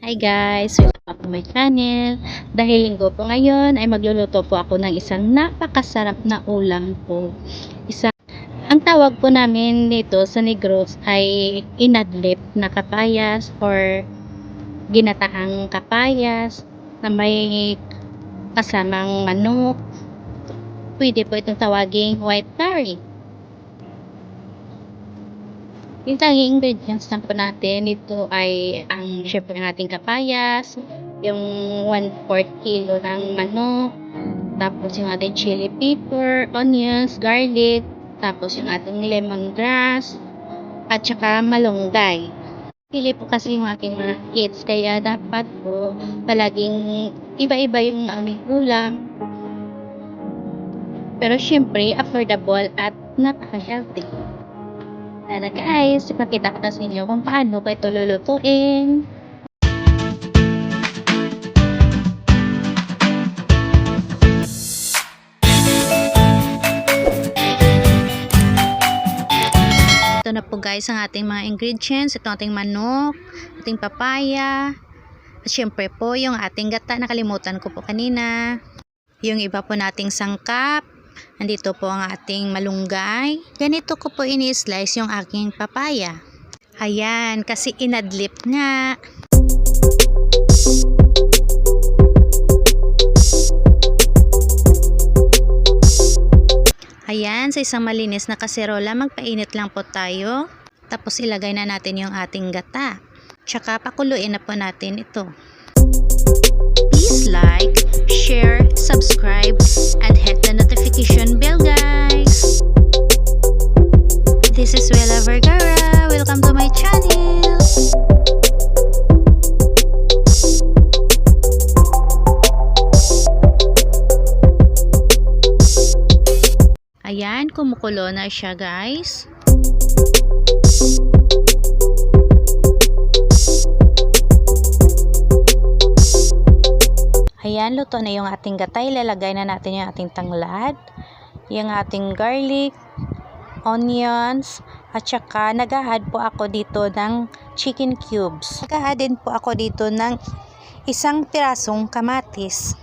Hi guys! Welcome back to my channel. Dahil linggo po ngayon ay magluluto po ako ng isang napakasarap na ulam po. Ang tawag po namin nito sa Negros ay inadlip na kapayas or ginataang kapayas na may kasamang manok. Pwede po itong tawaging white curry. Yung tanging ingredients lang po natin, ito ay syempre ang ating kapayas, yung 1/4 kilo ng manok, tapos yung ating chili pepper, onions, garlic, tapos yung ating lemongrass, at saka malunggay. Pili po kasi yung aking mga kids, kaya dapat po palaging iba-iba yung aming ulam. Pero syempre, affordable at napaka-healthy. Tara guys, ipakita ko na sa inyo kung paano ko ito lulutuin. Ito na po guys ang ating mga ingredients. Ito ating manok, ating papaya, at syempre po yung ating gata, nakalimutan ko po kanina. Yung iba po nating sangkap. Nandito po ang ating malunggay. Ganito ko po ini-slice yung aking papaya. Ayan, kasi inadlip nga. Ayan, sa isang malinis na kaserola, magpainit lang po tayo. Tapos ilagay na natin yung ating gata. Tsaka pakuluin na po natin ito. Please like, share, subscribe, and hit the notification bell guys. This is Wella Vergara. Welcome to my channel. Ayan, kumukulo na siya guys. Ayan, luto na yung ating gatay. Ilalagay na natin yung ating tanglad, yung ating garlic, onions, at saka nag-add po ako dito ng chicken cubes. Nag-add din po ako dito ng isang pirasong kamatis.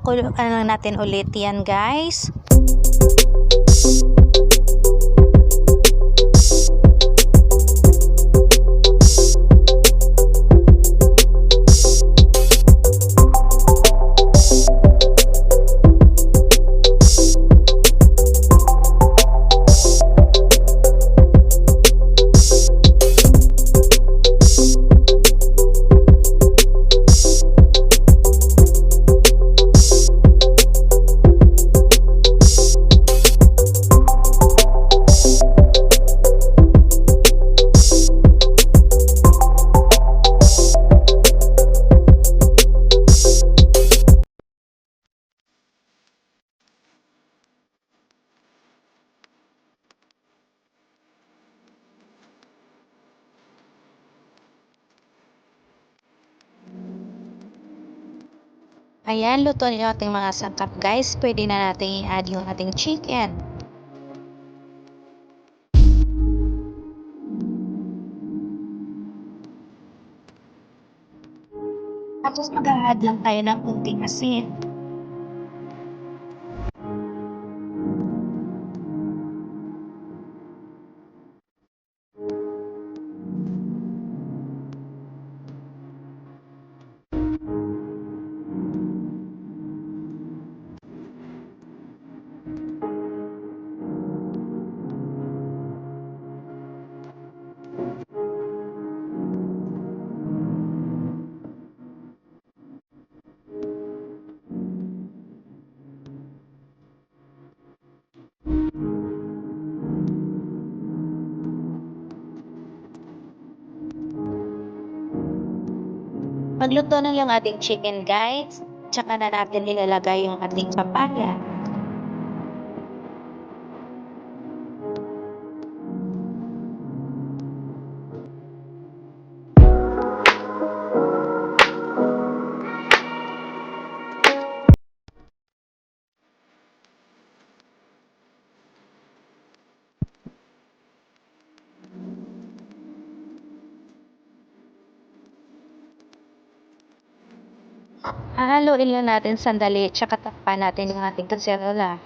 Pakuluan lang natin ulit yan guys. Ayan, luto na yung ating mga sangkap guys. Pwede na natin i-add yung ating chicken. Tapos mag-add lang tayo ng kunting asin. Magluto na yung ating chicken guys. Tsaka na natin ilalagay yung ating papaya. Hahaluin lang natin sandali tsaka takpan natin yung ating kaserola.